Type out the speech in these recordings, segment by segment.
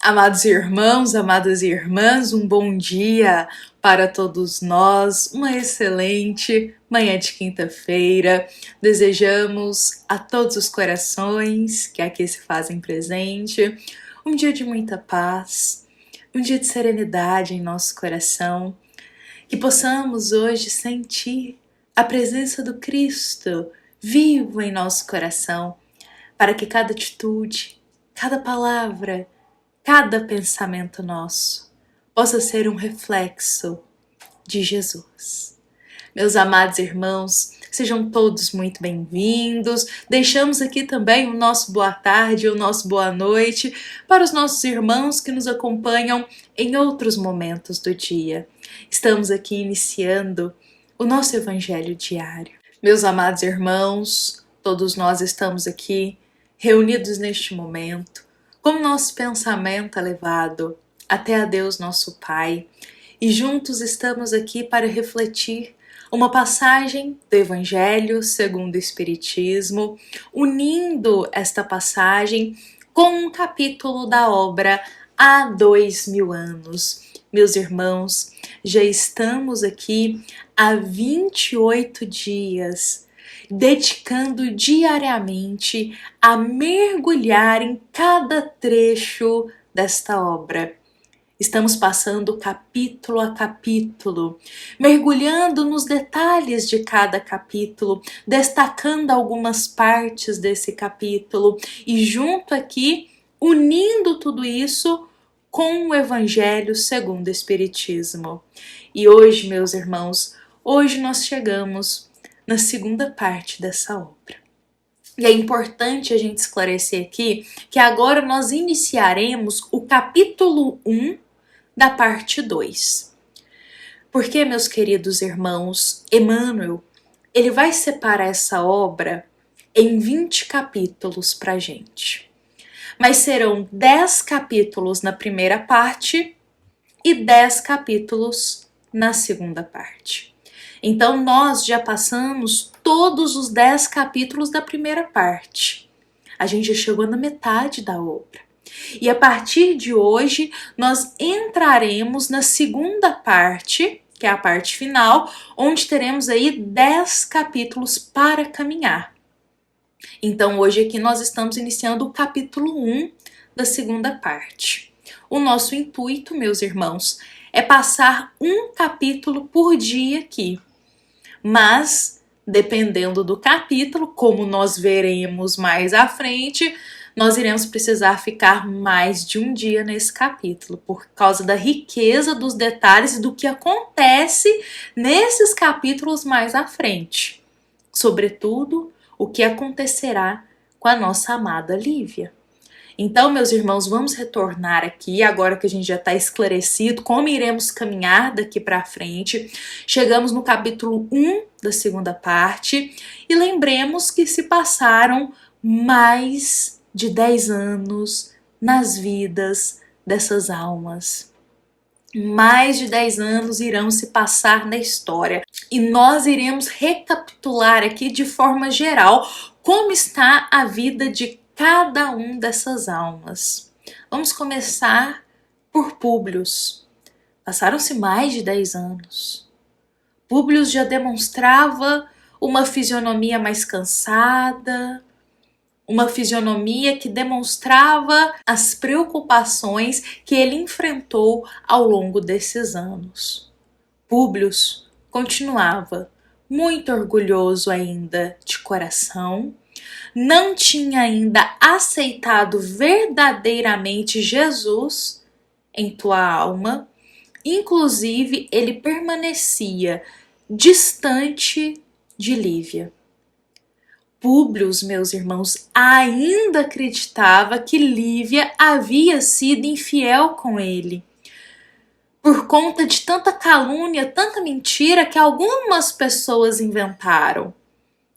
Amados irmãos, amadas irmãs, um bom dia para todos nós, uma excelente manhã de quinta-feira. Desejamos a todos os corações que aqui se fazem presente um dia de muita paz, um dia de serenidade em nosso coração, que possamos hoje sentir a presença do Cristo vivo em nosso coração, para que cada atitude, cada palavra, cada pensamento nosso possa ser um reflexo de Jesus. Meus amados irmãos, sejam todos muito bem-vindos. Deixamos aqui também o nosso boa tarde, o nosso boa noite para os nossos irmãos que nos acompanham em outros momentos do dia. Estamos aqui iniciando o nosso evangelho diário. Meus amados irmãos, todos nós estamos aqui reunidos neste momento, com nosso pensamento elevado até a Deus nosso Pai, e juntos estamos aqui para refletir uma passagem do Evangelho segundo o Espiritismo, unindo esta passagem com um capítulo da obra Há 2000 anos. Meus irmãos, já estamos aqui há 28 dias, dedicando diariamente a mergulhar em cada trecho desta obra. Estamos passando capítulo a capítulo, mergulhando nos detalhes de cada capítulo, destacando algumas partes desse capítulo e junto aqui, unindo tudo isso com o Evangelho segundo o Espiritismo. E hoje, meus irmãos, hoje nós chegamos na segunda parte dessa obra. E é importante a gente esclarecer aqui que agora nós iniciaremos o capítulo 1 da parte 2. Porque, meus queridos irmãos, Emmanuel, ele vai separar essa obra em 20 capítulos pra gente. Mas serão 10 capítulos na primeira parte e 10 capítulos na segunda parte. Então, nós já passamos todos os 10 capítulos da primeira parte. A gente já chegou na metade da obra. E a partir de hoje, nós entraremos na segunda parte, que é a parte final, onde teremos aí 10 capítulos para caminhar. Então, hoje aqui nós estamos iniciando o capítulo 1 da segunda parte. O nosso intuito, meus irmãos, é passar um capítulo por dia aqui. Mas, dependendo do capítulo, como nós veremos mais à frente, nós iremos precisar ficar mais de um dia nesse capítulo, por causa da riqueza dos detalhes e do que acontece nesses capítulos mais à frente. Sobretudo, o que acontecerá com a nossa amada Lívia. Então, meus irmãos, vamos retornar aqui, agora que a gente já está esclarecido como iremos caminhar daqui para frente. Chegamos no capítulo 1 da segunda parte e lembremos que se passaram mais de 10 anos nas vidas dessas almas. Mais de 10 anos irão se passar na história e nós iremos recapitular aqui de forma geral como está a vida de cada um dessas almas. Vamos começar por Públio. Passaram-se mais de 10 anos. Públio já demonstrava uma fisionomia mais cansada, uma fisionomia que demonstrava as preocupações que ele enfrentou ao longo desses anos. Públio continuava muito orgulhoso ainda de coração, não tinha ainda aceitado verdadeiramente Jesus em tua alma, inclusive ele permanecia distante de Lívia. Públio, meus irmãos, ainda acreditava que Lívia havia sido infiel com ele, por conta de tanta calúnia, tanta mentira que algumas pessoas inventaram.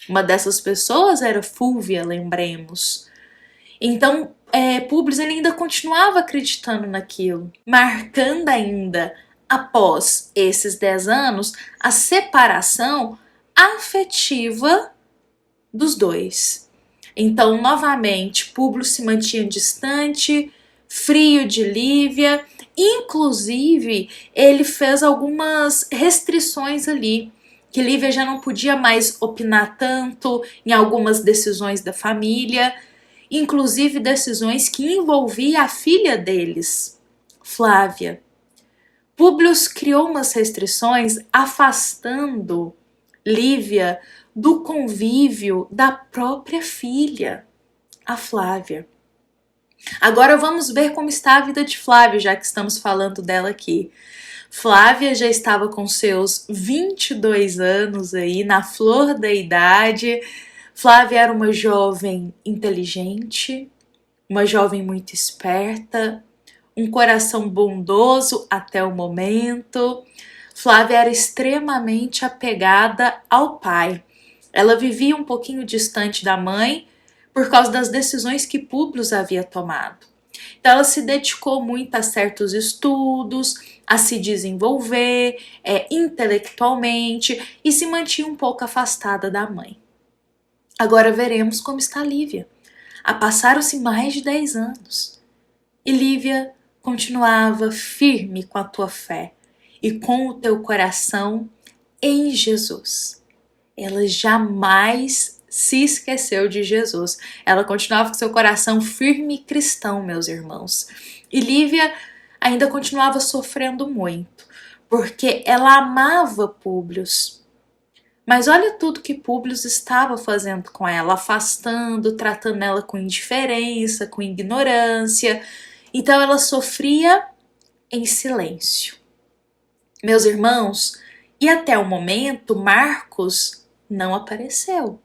Uma dessas pessoas era Fúvia, lembremos. Então, Públio ele ainda continuava acreditando naquilo, marcando ainda, após esses 10 anos, a separação afetiva dos dois. Então, novamente, Públio se mantinha distante, frio de Lívia. Inclusive, ele fez algumas restrições ali, que Lívia já não podia mais opinar tanto em algumas decisões da família, inclusive decisões que envolviam a filha deles, Flávia. Públio criou umas restrições afastando Lívia do convívio da própria filha, a Flávia. Agora vamos ver como está a vida de Flávia, já que estamos falando dela aqui. Flávia já estava com seus 22 anos aí, na flor da idade. Flávia era uma jovem inteligente, uma jovem muito esperta, um coração bondoso até o momento. Flávia era extremamente apegada ao pai. Ela vivia um pouquinho distante da mãe por causa das decisões que Públio havia tomado. Então ela se dedicou muito a certos estudos, a se desenvolver intelectualmente e se mantinha um pouco afastada da mãe. Agora veremos como está Lívia. Passaram-se mais de 10 anos e Lívia continuava firme com a tua fé e com o teu coração em Jesus. Ela jamais se esqueceu de Jesus. Ela continuava com seu coração firme e cristão, meus irmãos. E Lívia ainda continuava sofrendo muito, porque ela amava Públio. Mas olha tudo que Públio estava fazendo com ela, afastando, tratando ela com indiferença, com ignorância. Então ela sofria em silêncio. Meus irmãos, e até o momento, Marcos não apareceu.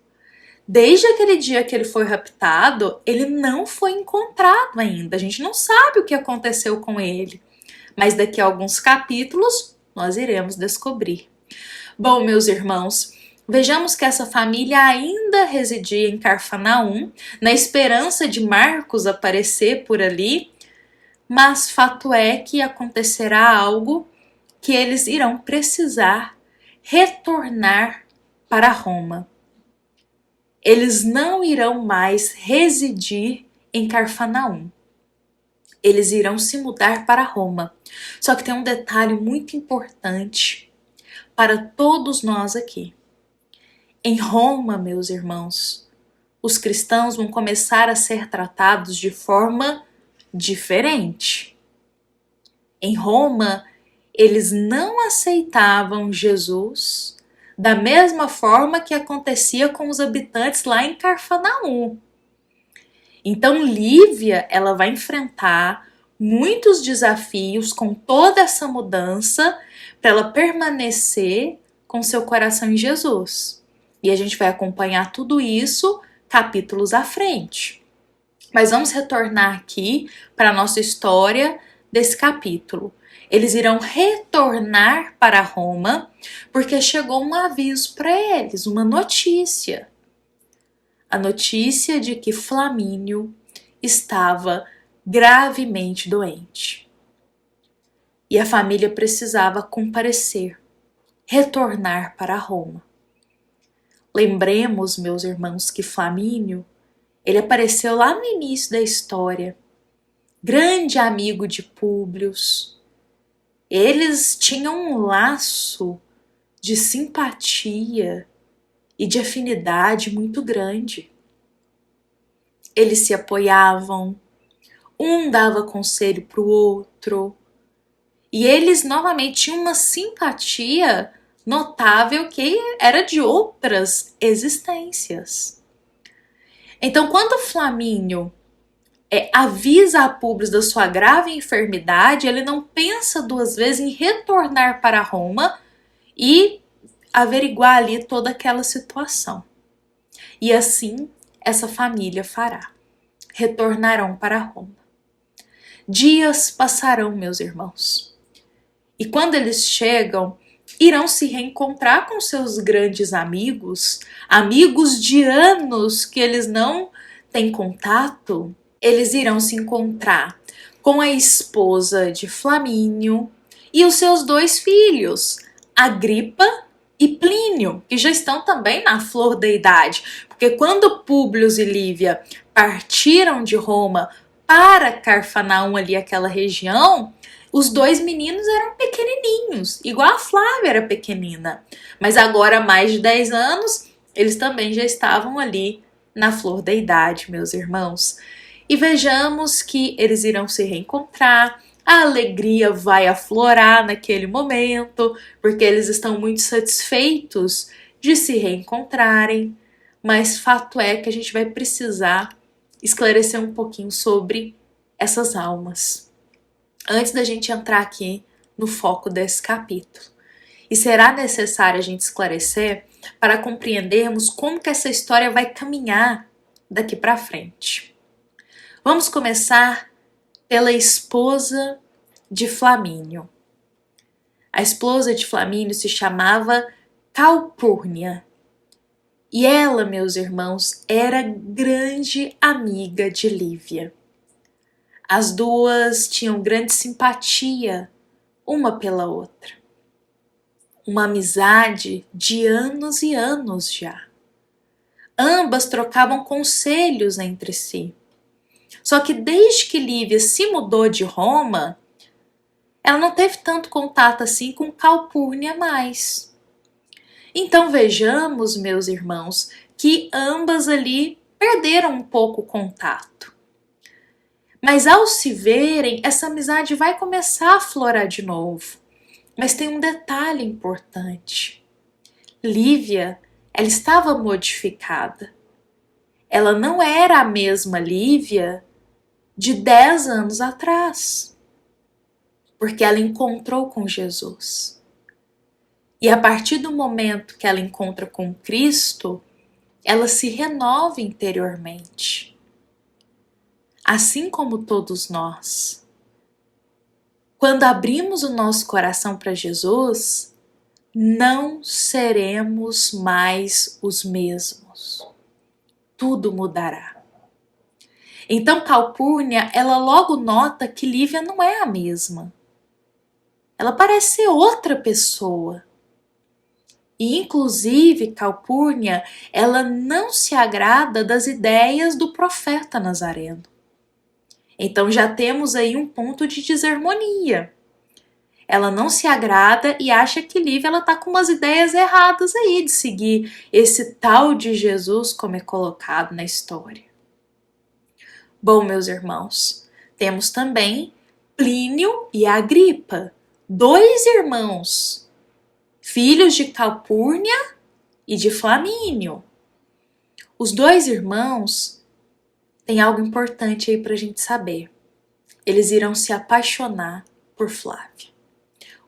Desde aquele dia que ele foi raptado, ele não foi encontrado ainda. A gente não sabe o que aconteceu com ele. Mas daqui a alguns capítulos, nós iremos descobrir. Bom, meus irmãos, vejamos que essa família ainda residia em Carfanaum, na esperança de Marcos aparecer por ali. Mas fato é que acontecerá algo que eles irão precisar retornar para Roma. Eles não irão mais residir em Carfanaum. Eles irão se mudar para Roma. Só que tem um detalhe muito importante para todos nós aqui. Em Roma, meus irmãos, os cristãos vão começar a ser tratados de forma diferente. Em Roma, eles não aceitavam Jesus da mesma forma que acontecia com os habitantes lá em Carfanaum. Então Lívia, ela vai enfrentar muitos desafios com toda essa mudança para ela permanecer com seu coração em Jesus. E a gente vai acompanhar tudo isso capítulos à frente. Mas vamos retornar aqui para a nossa história desse capítulo. Eles irão retornar para Roma porque chegou um aviso para eles, uma notícia. A notícia de que Flamínio estava gravemente doente. E a família precisava comparecer, retornar para Roma. Lembremos, meus irmãos, que Flamínio, ele apareceu lá no início da história, grande amigo de Públio. Eles tinham um laço de simpatia e de afinidade muito grande. Eles se apoiavam, um dava conselho para o outro, e eles novamente tinham uma simpatia notável que era de outras existências. Então, quando Flamínio avisa a Públio da sua grave enfermidade, ele não pensa duas vezes em retornar para Roma e averiguar ali toda aquela situação. E assim essa família fará. Retornarão para Roma. Dias passarão, meus irmãos. E quando eles chegam, irão se reencontrar com seus grandes amigos, amigos de anos que eles não têm contato. Eles irão se encontrar com a esposa de Flamínio e os seus 2 filhos, Agripa e Plínio, que já estão também na flor da idade. Porque quando Públio e Lívia partiram de Roma para Carfanaum ali, aquela região, os dois meninos eram pequenininhos, igual a Flávia era pequenina. Mas agora, há mais de 10 anos, eles também já estavam ali na flor da idade, meus irmãos. E vejamos que eles irão se reencontrar, a alegria vai aflorar naquele momento, porque eles estão muito satisfeitos de se reencontrarem, mas fato é que a gente vai precisar esclarecer um pouquinho sobre essas almas, antes da gente entrar aqui no foco desse capítulo. E será necessário a gente esclarecer para compreendermos como que essa história vai caminhar daqui para frente. Vamos começar pela esposa de Flamínio. A esposa de Flamínio se chamava Calpurnia. E ela, meus irmãos, era grande amiga de Lívia. As duas tinham grande simpatia uma pela outra. Uma amizade de anos e anos já. Ambas trocavam conselhos entre si. Só que desde que Lívia se mudou de Roma, ela não teve tanto contato assim com Calpurnia mais. Então vejamos, meus irmãos, que ambas ali perderam um pouco o contato. Mas ao se verem, essa amizade vai começar a aflorar de novo. Mas tem um detalhe importante. Lívia, ela estava modificada. Ela não era a mesma Lívia de 10 anos atrás, porque ela encontrou com Jesus. E a partir do momento que ela encontra com Cristo, ela se renova interiormente. Assim como todos nós. Quando abrimos o nosso coração para Jesus, não seremos mais os mesmos. Tudo mudará. Então Calpurnia, ela logo nota que Lívia não é a mesma. Ela parece ser outra pessoa. E inclusive Calpurnia, ela não se agrada das ideias do profeta Nazareno. Então já temos aí um ponto de desarmonia. Ela não se agrada e acha que Lívia está com umas ideias erradas aí de seguir esse tal de Jesus como é colocado na história. Bom, meus irmãos, temos também Plínio e Agripa, dois irmãos, filhos de Calpurnia e de Flamínio. Os dois irmãos têm algo importante aí para a gente saber. Eles irão se apaixonar por Flávia.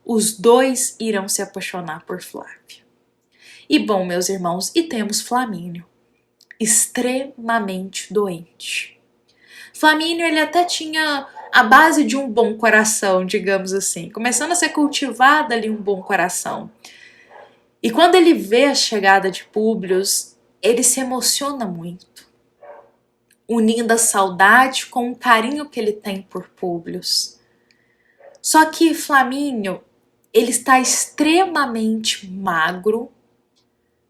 Os dois irão se apaixonar por Flávia. E bom, meus irmãos, e temos Flamínio, extremamente doente. Flamínio, ele até tinha a base de um bom coração, digamos assim, começando a ser cultivado ali um bom coração. E quando ele vê a chegada de Públio, ele se emociona muito, unindo a saudade com o carinho que ele tem por Públio. Só que Flamínio, ele está extremamente magro,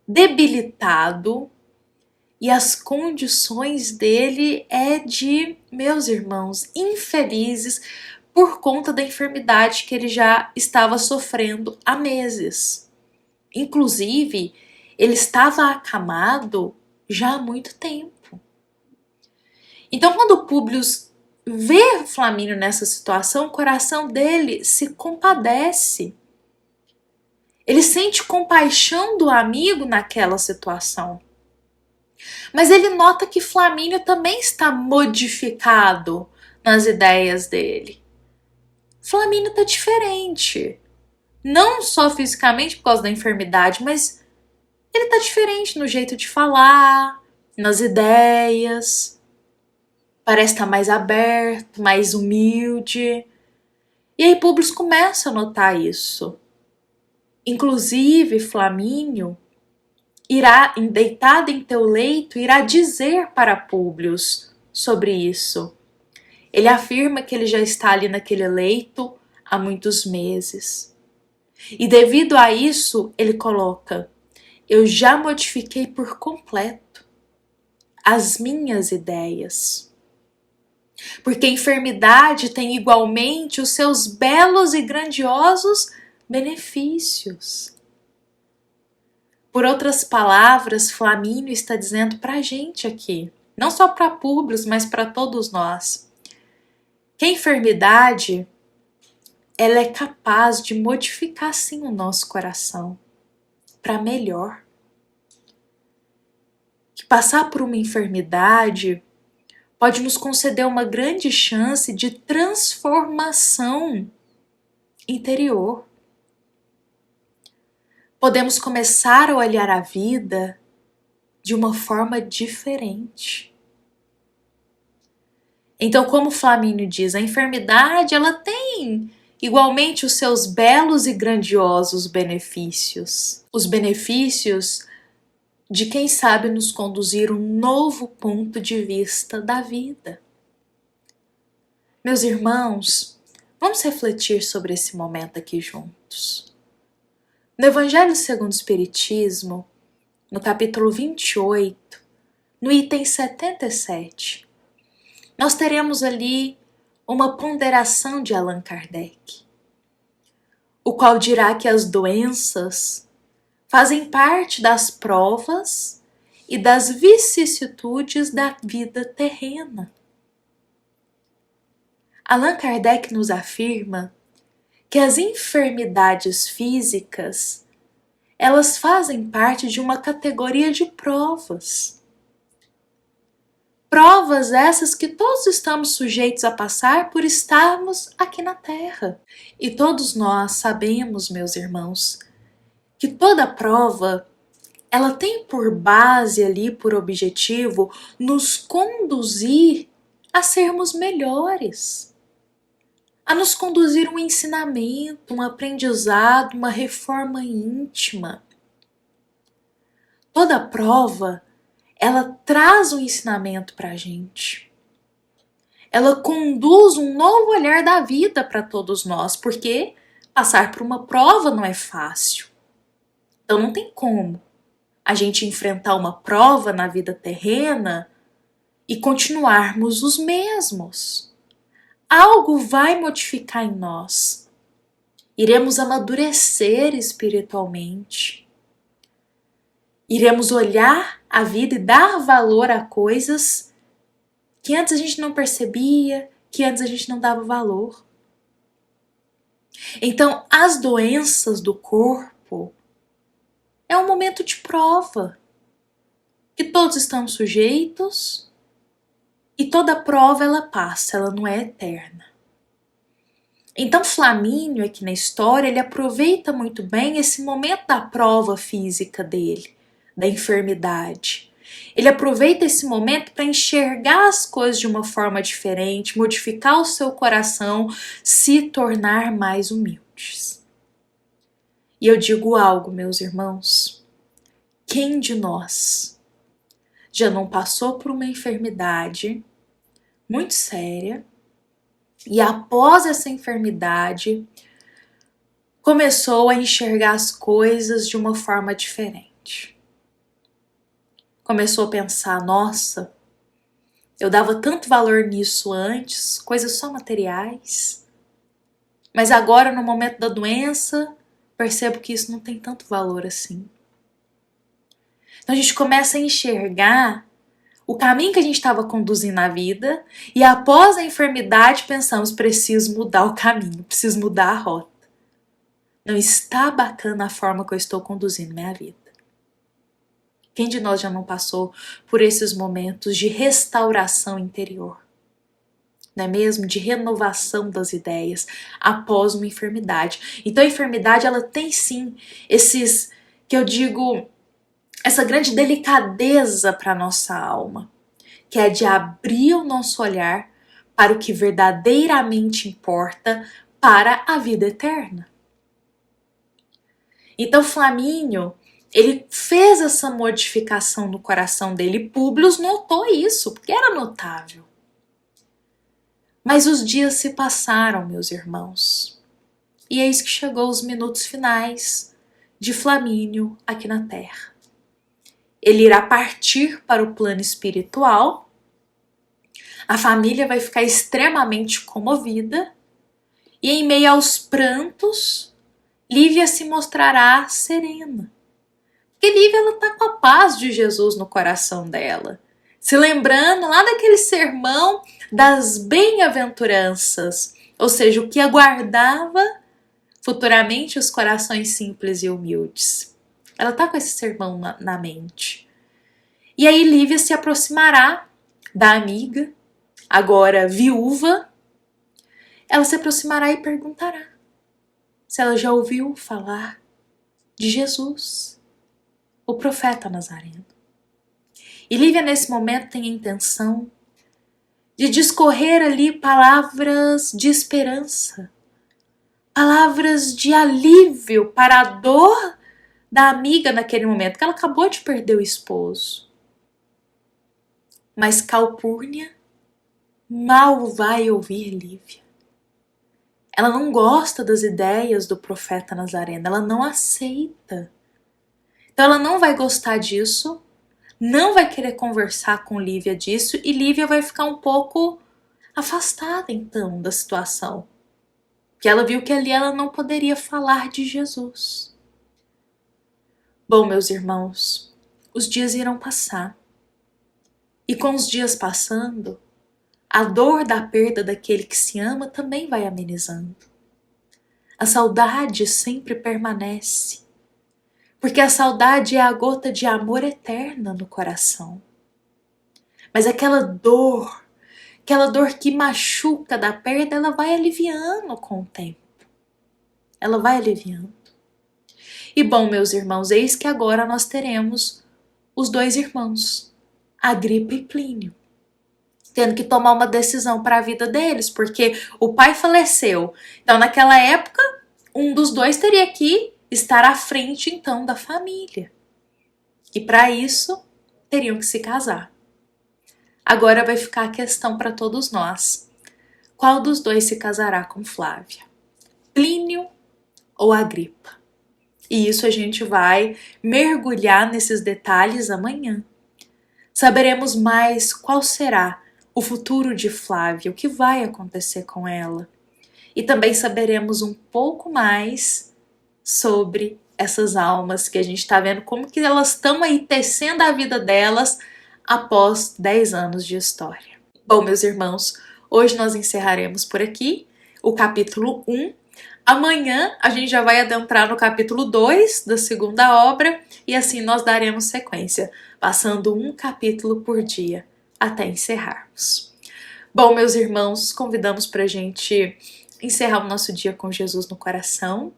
debilitado, e as condições dele é de, meus irmãos, infelizes por conta da enfermidade que ele já estava sofrendo há meses. Inclusive, ele estava acamado já há muito tempo. Então, quando Públio vê Flamínio nessa situação, o coração dele se compadece. Ele sente compaixão do amigo naquela situação. Mas ele nota que Flamínio também está modificado nas ideias dele. Flamínio está diferente. Não só fisicamente por causa da enfermidade, mas ele está diferente no jeito de falar, nas ideias. Parece estar mais aberto, mais humilde. E aí Públio começa a notar isso. Inclusive, Flamínio irá, deitado em teu leito, irá dizer para Públio sobre isso. Ele afirma que ele já está ali naquele leito há muitos meses. E devido a isso, ele coloca: eu já modifiquei por completo as minhas ideias. Porque a enfermidade tem igualmente os seus belos e grandiosos benefícios. Por outras palavras, Flamínio está dizendo para a gente aqui, não só para Públio, mas para todos nós, que a enfermidade ela é capaz de modificar sim o nosso coração para melhor. Que passar por uma enfermidade pode nos conceder uma grande chance de transformação interior. Podemos começar a olhar a vida de uma forma diferente. Então, como Flamínio diz, a enfermidade ela tem igualmente os seus belos e grandiosos benefícios. Os benefícios de quem sabe nos conduzir um novo ponto de vista da vida. Meus irmãos, vamos refletir sobre esse momento aqui juntos. No Evangelho segundo o Espiritismo, no capítulo 28, no item 77, nós teremos ali uma ponderação de Allan Kardec, o qual dirá que as doenças fazem parte das provas e das vicissitudes da vida terrena. Allan Kardec nos afirma que as enfermidades físicas, elas fazem parte de uma categoria de provas. Provas essas que todos estamos sujeitos a passar por estarmos aqui na Terra. E todos nós sabemos, meus irmãos, que toda prova, ela tem por base ali, por objetivo, nos conduzir a sermos melhores, a nos conduzir um ensinamento, um aprendizado, uma reforma íntima. Toda prova, ela traz um ensinamento para a gente. Ela conduz um novo olhar da vida para todos nós, porque passar por uma prova não é fácil. Então não tem como a gente enfrentar uma prova na vida terrena e continuarmos os mesmos. Algo vai modificar em nós. Iremos amadurecer espiritualmente. Iremos olhar a vida e dar valor a coisas que antes a gente não percebia, que antes a gente não dava valor. Então, as doenças do corpo é um momento de prova, que todos estamos sujeitos e toda prova ela passa, ela não é eterna. Então Flamínio aqui na história, ele aproveita muito bem esse momento da prova física dele, da enfermidade. Ele aproveita esse momento para enxergar as coisas de uma forma diferente, modificar o seu coração, se tornar mais humildes. E eu digo algo, meus irmãos, quem de nós já não passou por uma enfermidade muito séria e após essa enfermidade começou a enxergar as coisas de uma forma diferente? Começou a pensar, nossa, eu dava tanto valor nisso antes, coisas só materiais, mas agora no momento da doença percebo que isso não tem tanto valor assim. Então a gente começa a enxergar o caminho que a gente estava conduzindo na vida e após a enfermidade pensamos, preciso mudar o caminho, preciso mudar a rota. Não está bacana a forma que eu estou conduzindo minha vida. Quem de nós já não passou por esses momentos de restauração interior? Não é mesmo? De renovação das ideias após uma enfermidade. Então a enfermidade ela tem sim esses, que eu digo, essa grande delicadeza para a nossa alma, que é de abrir o nosso olhar para o que verdadeiramente importa para a vida eterna. Então Flamínio, ele fez essa modificação no coração dele, Públio notou isso, porque era notável. Mas os dias se passaram, meus irmãos, e eis que chegou os minutos finais de Flamínio aqui na Terra. Ele irá partir para o plano espiritual, A família vai ficar extremamente comovida e, em meio aos prantos, Lívia se mostrará serena. Porque Lívia está com a paz de Jesus no coração dela, se lembrando lá daquele sermão das bem-aventuranças, ou seja, o que aguardava futuramente os corações simples e humildes. Ela está com esse sermão na mente. E aí Lívia se aproximará da amiga, agora viúva. Ela se aproximará e perguntará se ela já ouviu falar de Jesus, o profeta nazareno. E Lívia, nesse momento, tem a intenção de discorrer ali palavras de esperança, palavras de alívio para a dor da amiga naquele momento, que ela acabou de perder o esposo. Mas Calpurnia mal vai ouvir Lívia. Ela não gosta das ideias do profeta nazareno, ela não aceita. Então ela não vai gostar disso, não vai querer conversar com Lívia disso, e Lívia vai ficar um pouco afastada então da situação. Porque ela viu que ali ela não poderia falar de Jesus. Bom, meus irmãos, os dias irão passar. E com os dias passando, a dor da perda daquele que se ama também vai amenizando. A saudade sempre permanece, porque a saudade é a gota de amor eterna no coração. Mas aquela dor que machuca da perda, ela vai aliviando com o tempo. Ela vai aliviando. E bom, meus irmãos, eis que agora nós teremos os dois irmãos, Agripa e Plínio, tendo que tomar uma decisão para a vida deles, porque o pai faleceu. Então, naquela época, um dos dois teria que estar à frente, então, da família. E para isso, teriam que se casar. Agora vai ficar a questão para todos nós. Qual dos dois se casará com Flávia? Plínio ou Agripa? E isso a gente vai mergulhar nesses detalhes amanhã. Saberemos mais qual será o futuro de Flávia, o que vai acontecer com ela. E também saberemos um pouco mais sobre essas almas que a gente está vendo, como que elas estão aí tecendo a vida delas após 10 anos de história. Bom, meus irmãos, hoje nós encerraremos por aqui o capítulo 1. Amanhã a gente já vai adentrar no capítulo 2 da segunda obra e assim nós daremos sequência, passando um capítulo por dia até encerrarmos. Bom, meus irmãos, convidamos para a gente encerrar o nosso dia com Jesus no coração.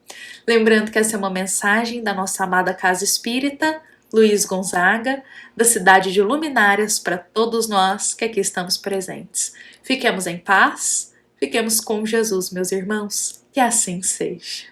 Lembrando que essa é uma mensagem da nossa amada Casa Espírita Luiz Gonzaga, da cidade de Luminárias, para todos nós que aqui estamos presentes. Fiquemos em paz, fiquemos com Jesus, meus irmãos, que assim seja.